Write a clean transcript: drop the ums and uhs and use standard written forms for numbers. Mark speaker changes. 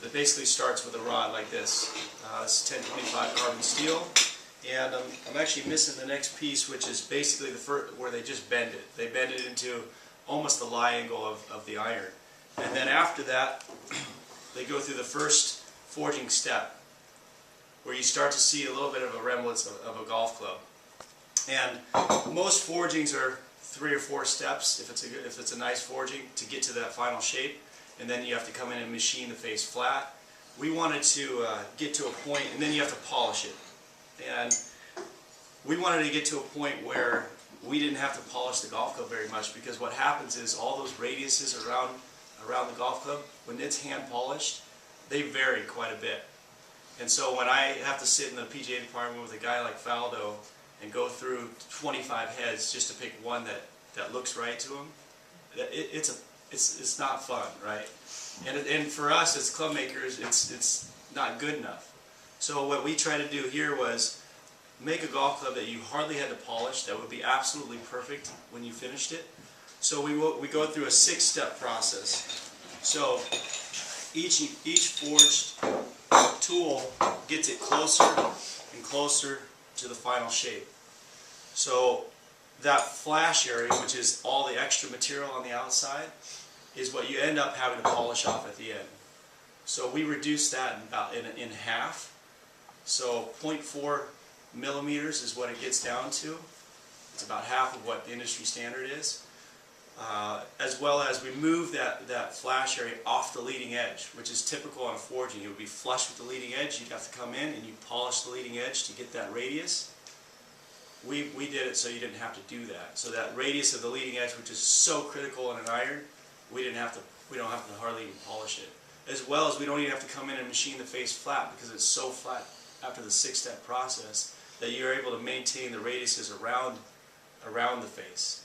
Speaker 1: that basically starts with a rod like this. This is 1025 carbon steel, and I'm actually missing the next piece, which is basically the first, where they just bend it. They bend it into almost the lie angle of the iron. And then after that, they go through the first forging step, where you start to see a little bit of a remnants of a golf club. And most forgings are 3 or 4 steps, if it's a nice forging, to get to that final shape. And then you have to come in and machine the face flat. We wanted to get to a point, and then you have to polish it. And we wanted to get to a point where we didn't have to polish the golf club very much, because what happens is all those radiuses around the golf club, when it's hand polished, they vary quite a bit. And so when I have to sit in the PGA department with a guy like Faldo and go through 25 heads just to pick one that looks right to him, it's not fun, right? And for us as club makers, it's not good enough. So what we tried to do here was make a golf club that you hardly had to polish, that would be absolutely perfect when you finished it. So we go through a 6-step process. So each forged tool gets it closer and closer to the final shape. So that flash area, which is all the extra material on the outside, is what you end up having to polish off at the end. So we reduced that in half. So 0.4 millimeters is what it gets down to. It's about half of what the industry standard is. As well as we move that flash area off the leading edge, which is typical on a forging. It would be flush with the leading edge. You'd have to come in and you polish the leading edge to get that radius. We did it so you didn't have to do that. So that radius of the leading edge, which is so critical in an iron, we don't have to hardly even polish it. As well as we don't even have to come in and machine the face flat, because it's so flat after the 6-step process that you're able to maintain the radiuses around the face.